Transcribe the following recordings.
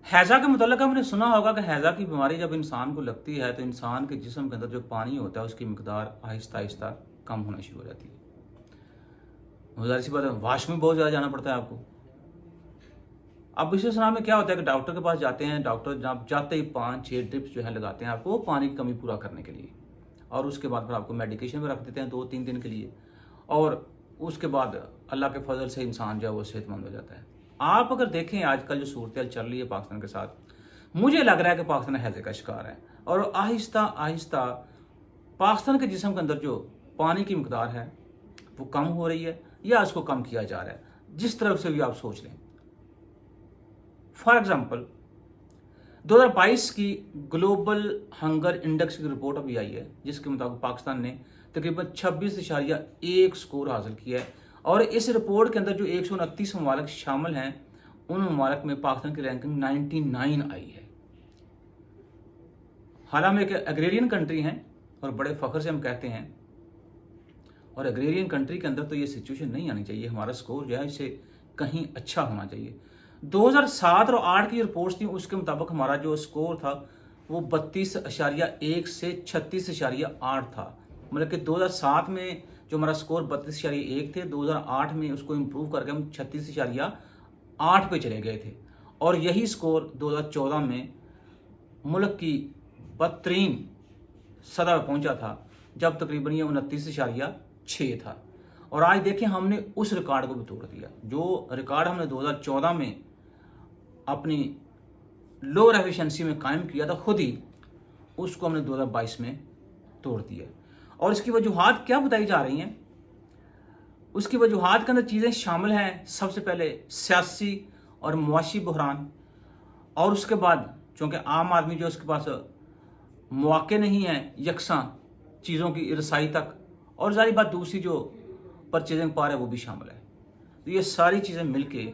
हैज़ा के मुतल्लिक़ हमने सुना होगा कि हैज़ा की बीमारी जब इंसान को लगती है तो इंसान के जिस्म के अंदर जो पानी होता है उसकी मिकदार आहिस्ता आहिस्ता कम होना शुरू हो जाती है। ज़ाहिर सी बात है, वाश में बहुत ज़्यादा जाना पड़ता है आपको। अब इस सूरत में क्या होता है कि डॉक्टर के पास जाते हैं, डॉक्टर जब जाते ही 5-6 ड्रिप्स जो है लगाते हैं आपको पानी की कमी पूरा करने के लिए, और उसके बाद फिर आपको मेडिकेशन भी रख देते हैं 2-3 दिन के लिए, और उसके बाद अल्लाह के फजल से इंसान जो है वो सेहतमंद हो जाता है। आप अगर देखें आजकल जो सूरत चल रही है पाकिस्तान के साथ, मुझे लग रहा है कि पाकिस्तान हैज़े का शिकार है और आहिस्ता आहिस्ता पाकिस्तान के जिस्म के अंदर जो पानी की मिकदार है वो कम हो रही है या उसको कम किया जा रहा है, जिस तरफ से भी आप सोच लें। फॉर एग्जाम्पल 2022 की ग्लोबल हंगर इंडेक्स की रिपोर्ट अभी आई है, जिसके मुताबिक पाकिस्तान ने तकरीबन 26.1 स्कोर हासिल किया है, और इस रिपोर्ट के अंदर जो 129 ममालिक शामिल हैं उन ममालिक में पाकिस्तान की रैंकिंग 99 आई है। हालांकि हम एक एग्रेरियन कंट्री हैं और बड़े फख्र से हम कहते हैं, और एग्रेरियन कंट्री के अंदर तो ये सिचुएशन नहीं आनी चाहिए, हमारा स्कोर जो है इससे कहीं अच्छा होना चाहिए। 2007 और 8 की रिपोर्ट्स थी, उसके मुताबिक हमारा जो स्कोर था वो 32.1 से 36.8 था। मतलब कि 2007 में जो हमारा स्कोर 32.1 थे, 2008 में उसको इम्प्रूव करके हम 36.8 पे चले गए थे, और यही स्कोर 2014 में मुल्क की बदतरीन सतह पर पहुंचा था जब तकरीबन ये 29.6 था। और आज देखें हमने उस रिकॉर्ड को भी तोड़ दिया। जो रिकॉर्ड हमने 2014 में अपनी लोअर एफिशिएंसी में कायम किया था खुद ही, उसको हमने 2022 में तोड़ दिया। और इसकी वजूहात क्या बताई जा रही हैं? उसकी वजूहात के अंदर चीज़ें शामिल हैं। सबसे पहले सियासी और मुआशी बहरान, और उसके बाद चूँकि आम आदमी जो उसके पास मौके नहीं हैं यकसा चीज़ों की रसाई तक, और जारी बात दूसरी जो परचेजिंग पावर है वो भी शामिल है। तो ये सारी चीज़ें मिलके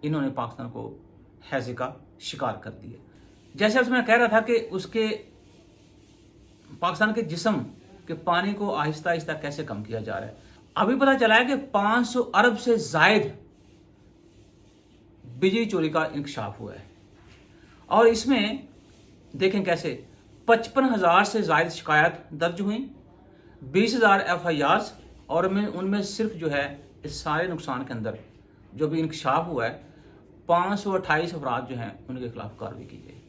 इन्होंने पाकिस्तान को हैज़े का शिकार कर दिया। जैसे अब मैं कह रहा था कि उसके पाकिस्तान के जिस्म के पानी को आहिस्ता आहिस्ता कैसे कम किया जा रहा है। अभी पता चला है कि 500 अरब से जायद बिजली चोरी का इंकशाफ हुआ है, और इसमें देखें कैसे 55,000 से जायद शिकायत दर्ज हुई, 20,000 FIRs, और उनमें सिर्फ जो है इस सारे नुकसान के अंदर जो भी इंकशाफ हुआ है 528 अफराद जो हैं उनके खिलाफ कार्रवाई की गई।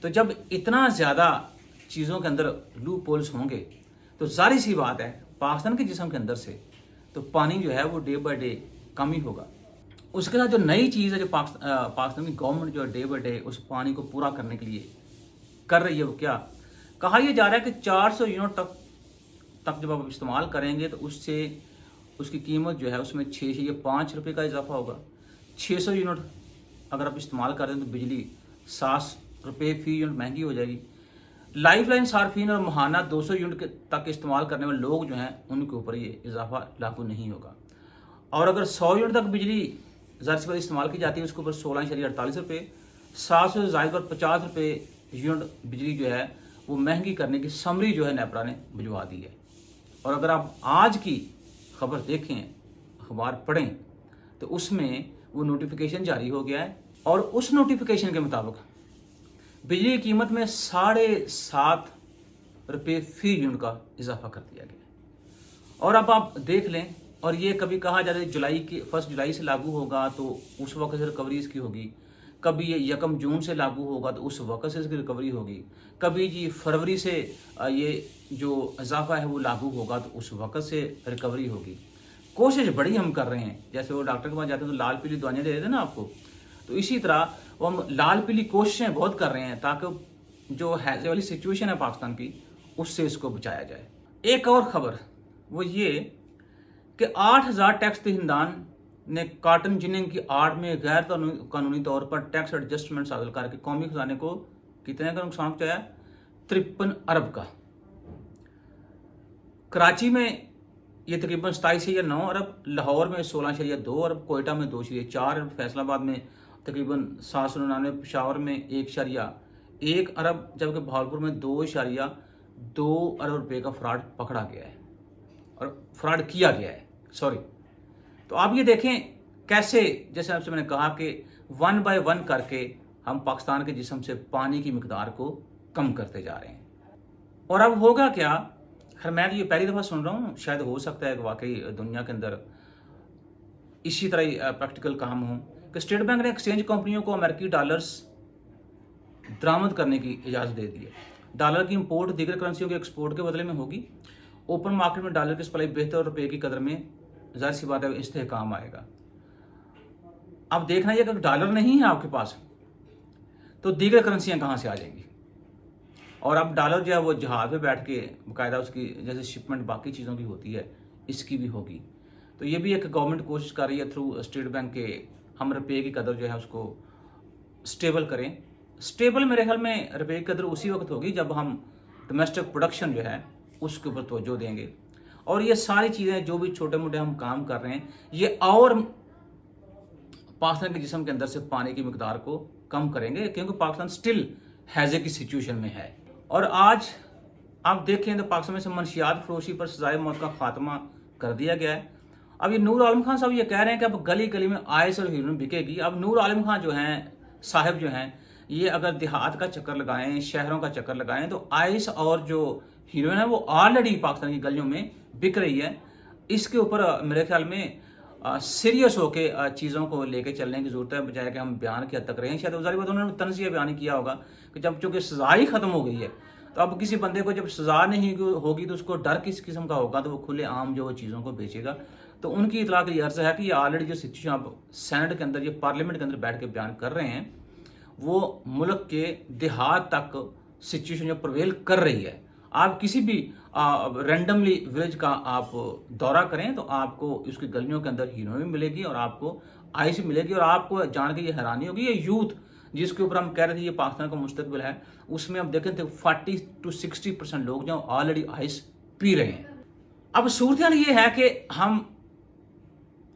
तो जब इतना ज़्यादा चीज़ों के अंदर लूप होल्स होंगे तो जाहिर सी बात है पाकिस्तान के जिस्म के अंदर से तो पानी जो है वो डे बाय डे कम ही होगा। उसके साथ जो नई चीज़ है जो पाकिस्तान की गवर्नमेंट जो डे बाय डे उस पानी को पूरा करने के लिए कर रही है, वो क्या कहा यह जा रहा है कि 400 यूनिट तक जब आप इस्तेमाल करेंगे तो उससे उसकी कीमत जो है उसमें 6 से 5 रुपये का इजाफा होगा। 600 यूनिट अगर आप इस्तेमाल करें तो बिजली 7 रुपये फी यूनिट महंगी हो जाएगी। लाइफलाइन सार्फिन और महाना 200 यूनिट तक इस्तेमाल करने वाले लोग जो हैं उनके ऊपर ये इजाफा लागू नहीं होगा, और अगर 100 यूनिट तक बिजली ज़ाहिर सी बात इस्तेमाल की जाती है उसके ऊपर 16.48 रुपये, 700 से ज़ायद पर 50 रुपये यूनिट बिजली जो है वो महंगी करने की समरी जो है नेपरा ने भिजवा दी है। और अगर आप आज की खबर देखें, अखबार पढ़ें, तो उसमें वो नोटिफिकेशन जारी हो गया है, और उस नोटिफिकेशन के मुताबिक बिजली की कीमत में 7.5 रुपये फी यूनिट का इजाफा कर दिया गया है। और अब आप देख लें, और ये कभी कहा जाता है 1 जुलाई से लागू होगा तो उस वक्त से रिकवरी इसकी होगी, कभी ये 1 जून से लागू होगा तो उस वक्त से इसकी रिकवरी होगी, कभी जी फरवरी से ये जो इजाफा है वो लागू होगा तो उस वक्त से रिकवरी होगी। कोशिश बड़ी हम कर रहे हैं, जैसे वो डॉक्टर के पास जाते हैं तो लाल पीली दवाइयाँ दे देते हैं ना आपको, तो इसी तरह वो हम लाल पीली कोशिशें बहुत कर रहे हैं ताकि जो हैज़े वाली सिचुएशन है पाकिस्तान की उससे इसको बचाया जाए। एक और खबर वो ये कि 8,000 टैक्स दहिंदान ने कॉटन जिनिंग की आड़ में गैर कानूनी तौर पर टैक्स एडजस्टमेंट हासिल करके कौमी खजाने को कितने का नुकसान पहुंचाया? 53 अरब का। कराची में ये तकरीबन 27.9 अरब, लाहौर में 16.2 अरब, कोयटा में 2.4 अरब, फैसलाबाद में तकरीबन 799, पेशावर में 1.1 अरब, जबकि भावलपुर में 2.2 अरब रुपये का फ्रॉड पकड़ा गया है और फ्रॉड किया गया है, सॉरी। तो आप ये देखें कैसे, जैसे आपसे मैंने कहा कि 1 बाय 1 करके हम पाकिस्तान के जिस्म से पानी की मिकदार को कम करते जा रहे हैं। और अब होगा क्या, खैर मैं तो ये पहली दफ़ा सुन रहा हूँ, शायद हो सकता है कि वाकई दुनिया के अंदर इसी तरह प्रैक्टिकल काम हो, कि स्टेट बैंक ने एक्सचेंज कंपनियों को अमेरिकी डॉलर्स दरामद करने की इजाज़त दे दी है। डॉलर की इंपोर्ट दीगर करेंसियों के एक्सपोर्ट के बदले में होगी। ओपन मार्केट में डॉलर की सप्लाई बेहतर और रुपये की कदर में ज़ाहिर सी बात है इस्तेहकाम आएगा। अब देखना ये, अगर डॉलर नहीं है आपके पास तो दीगर करेंसियाँ कहाँ से आ जाएंगी। और अब डॉलर जो है वो जहाज़ पे बैठ के बाकायदा उसकी जैसे शिपमेंट बाकी चीज़ों की होती है, इसकी भी होगी। तो ये भी एक गवर्नमेंट कोशिश कर रही है थ्रू स्टेट बैंक के हम रुपये की कदर जो है उसको स्टेबल करें। स्टेबल मेरे ख्याल में रुपये की कदर उसी वक्त होगी जब हम डोमेस्टिक प्रोडक्शन जो है उसके ऊपर तवज्जो देंगे। और ये सारी चीज़ें जो भी छोटे मोटे हम काम कर रहे हैं, ये और पाकिस्तान के जिस्म के अंदर से पानी की मिकदार को कम करेंगे, क्योंकि पाकिस्तान स्टिल हैजे की सिचुएशन में है। और आज आप देखें तो पाकिस्तान में से मनशियात फरोशी पर सजाए मौत का खात्मा कर दिया गया है। अब ये नूर आलम खान साहब ये कह रहे हैं कि अब गली गली में आइस और हीरोइन बिकेगी। अब नूर आलम खान जो हैं साहब जो हैं, ये अगर देहात का चक्कर लगाएं, शहरों का चक्कर लगाएं, तो आइस और जो हीरोइन है वो ऑलरेडी पाकिस्तान की गलियों में बिक रही है। इसके ऊपर मेरे ख्याल में सीरियस होके चीज़ों को लेके चलने की ज़रूरत है, बजाय कि हम बयान की हद तक रहें। शायद उजारी बात उन्होंने तंज़िया बयान किया होगा कि जब चूँकि सज़ा ही ख़त्म हो गई है, तो अब किसी बंदे को जब सज़ा नहीं होगी तो उसको डर किस किस्म का होगा, तो वो खुले आम जो चीज़ों को बेचेगा। तो उनकी इतला की अर्ज़ है कि ये ऑलरेडी जो सिचुएशन आप सेनेट के अंदर, ये पार्लियामेंट के अंदर बैठ के बयान कर रहे हैं, वो मुल्क के देहात तक सिचुएशन जो प्रवेल कर रही है। आप किसी भी रैंडमली विलेज का आप दौरा करें तो आपको उसकी गलियों के अंदर हीरोइन मिलेगी और आपको आइस मिलेगी। और आपको जान के ये हैरानी होगी, ये यूथ जिसके ऊपर हम कह रहे थे ये पाकिस्तान का मुस्तकबिल है, उसमें हम देखें तो 40 to 60% लोग जो ऑलरेडी आइस पी रहे हैं। अब सूरत ये है कि हम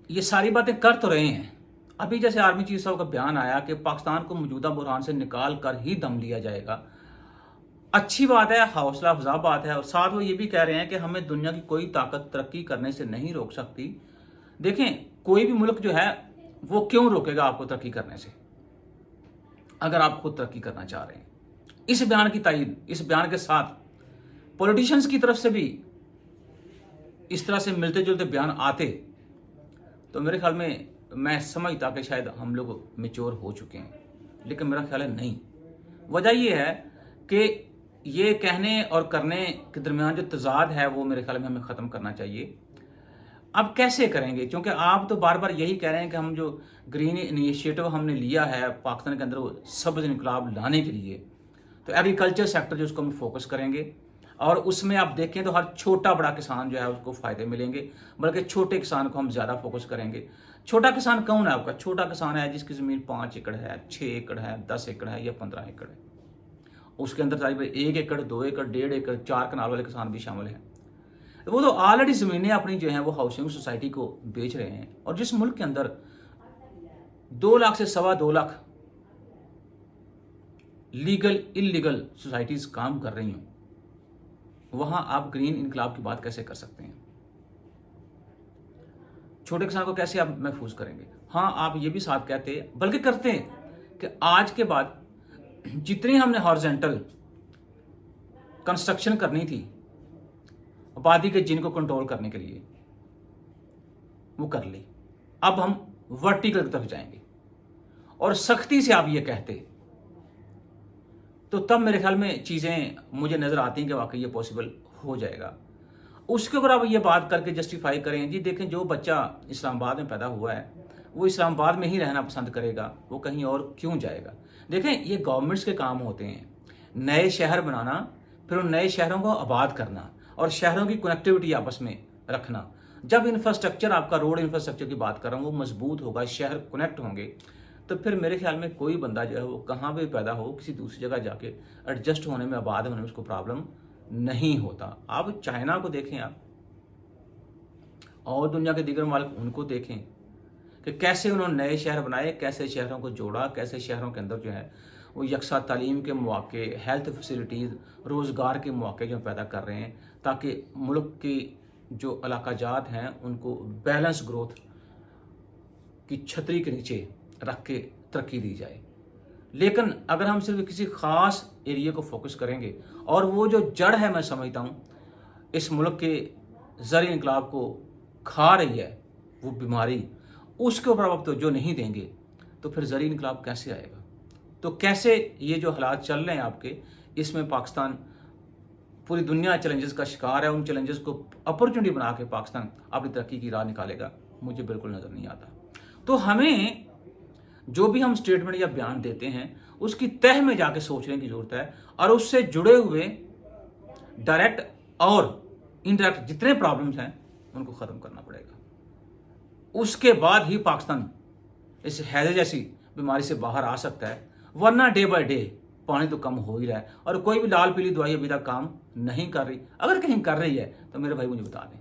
ये सारी बातें कर तो रहे हैं। अभी जैसे आर्मी चीफ साहब का बयान आया कि पाकिस्तान को मौजूदा बुरहान से निकाल कर ही दम लिया जाएगा, अच्छी बात है, हौसला अफजा बात है। और साथ वो ये भी कह रहे हैं कि हमें दुनिया की कोई ताकत तरक्की करने से नहीं रोक सकती। देखें, कोई भी मुल्क जो है वो क्यों रोकेगा आपको तरक्की करने से, अगर आप खुद तरक्की करना चाह रहे हैं। इस बयान की तायीद, इस बयान के साथ पॉलिटिशियंस की तरफ से भी इस तरह से मिलते जुलते बयान आते तो मेरे ख्याल में मैं समझता कि शायद हम लोग मेच्योर हो चुके हैं, लेकिन मेरा ख्याल है नहीं। वजह यह है कि ये कहने और करने के दरमियान जो तजाद है वो मेरे ख्याल में हमें ख़त्म करना चाहिए। अब कैसे करेंगे, क्योंकि आप तो बार बार यही कह रहे हैं कि हम जो ग्रीन इनिशिएटिव हमने लिया है पाकिस्तान के अंदर वो सब्ज़ इनकलाब लाने के लिए, तो एग्रीकल्चर सेक्टर जो उसको हम फोकस करेंगे और उसमें आप देखें तो हर छोटा बड़ा किसान जो है उसको फ़ायदे मिलेंगे, बल्कि छोटे किसान को हम ज़्यादा फोकस करेंगे। छोटा किसान कौन है आपका? छोटा किसान है जिसकी ज़मीन 5 एकड़ है, 6 एकड़ है, 10 एकड़ है या 15 एकड़ है। उसके अंदर सारी 1 एकड़, 2 एकड़, 1.5 एकड़, 4 कनाल वाले किसान भी शामिल हैं। वो तो ऑलरेडी ज़मीनें अपनी जो हैं वो हाउसिंग सोसाइटी को बेच रहे हैं। और जिस मुल्क के अंदर 2 लाख से 2.25 लाख लीगल इलीगल सोसाइटीज़ काम कर रही हूँ, वहाँ आप ग्रीन इनकलाब की बात कैसे कर सकते हैं? छोटे किसान को कैसे आप महफूज करेंगे? हाँ, आप ये भी साथ कहते बल्कि करते हैं कि आज के बाद जितनी हमने हॉरिजॉन्टल कंस्ट्रक्शन करनी थी आबादी के जिनको कंट्रोल करने के लिए, वो कर ली। अब हम वर्टिकल की तरफ जाएंगे और सख्ती से आप ये कहते तो तब मेरे ख्याल में चीज़ें मुझे नज़र आती हैं कि वाकई ये पॉसिबल हो जाएगा। उसके ऊपर आप ये बात करके जस्टिफाई करें, जी देखें जो बच्चा इस्लामाबाद में पैदा हुआ है वो इस्लामाबाद में ही रहना पसंद करेगा, वो कहीं और क्यों जाएगा? देखें, ये गवर्नमेंट्स के काम होते हैं, नए शहर बनाना, फिर उन नए शहरों को आबाद करना और शहरों की कनेक्टिविटी आपस में रखना। जब इंफ्रास्ट्रक्चर, आपका रोड इंफ्रास्ट्रक्चर की बात कर रहा हूँ, वो मजबूत होगा, शहर कनेक्ट होंगे, तो फिर मेरे ख्याल में कोई बंदा जो है वो कहाँ भी पैदा हो, किसी दूसरी जगह जाके एडजस्ट होने में, आबाद होने में उसको प्रॉब्लम नहीं होता। आप चाइना को देखें, आप और दुनिया के दीगर मालिक उनको देखें कि कैसे उन्होंने नए शहर बनाए, कैसे शहरों को जोड़ा, कैसे शहरों के अंदर जो है वो यकसा तालीम के मौके, हेल्थ फैसिलिटीज़, रोज़गार के मौके जो पैदा कर रहे हैं, ताकि मुल्क की जो इलाकाजात हैं उनको बैलेंस ग्रोथ की छतरी के नीचे रख के तरक्की दी जाए। लेकिन अगर हम सिर्फ किसी खास एरिया को फोकस करेंगे और वो जो जड़ है, मैं समझता हूँ इस मुल्क के ज़र इनकलाब को खा रही है, वो बीमारी, उसके ऊपर आप तो जो नहीं देंगे तो फिर ज़र इनकलाब कैसे आएगा? तो कैसे ये जो हालात चल रहे हैं आपके, इसमें पाकिस्तान पूरी दुनिया चैलेंजेस का शिकार है, उन चैलेंजेस को अपॉर्चुनिटी बना के पाकिस्तान अपनी तरक्की की राह निकालेगा, मुझे बिल्कुल नज़र नहीं आता। तो हमें जो भी हम स्टेटमेंट या बयान देते हैं उसकी तह में जाके सोचने की ज़रूरत है और उससे जुड़े हुए डायरेक्ट और इनडायरेक्ट जितने प्रॉब्लम्स हैं उनको ख़त्म करना पड़ेगा। उसके बाद ही पाकिस्तान इस हैजे जैसी बीमारी से बाहर आ सकता है, वरना डे बाय डे पानी तो कम हो ही रहा है और कोई भी लाल पीली दवाई अभी तक काम नहीं कर रही। अगर कहीं कर रही है तो मेरे भाई मुझे बता दें।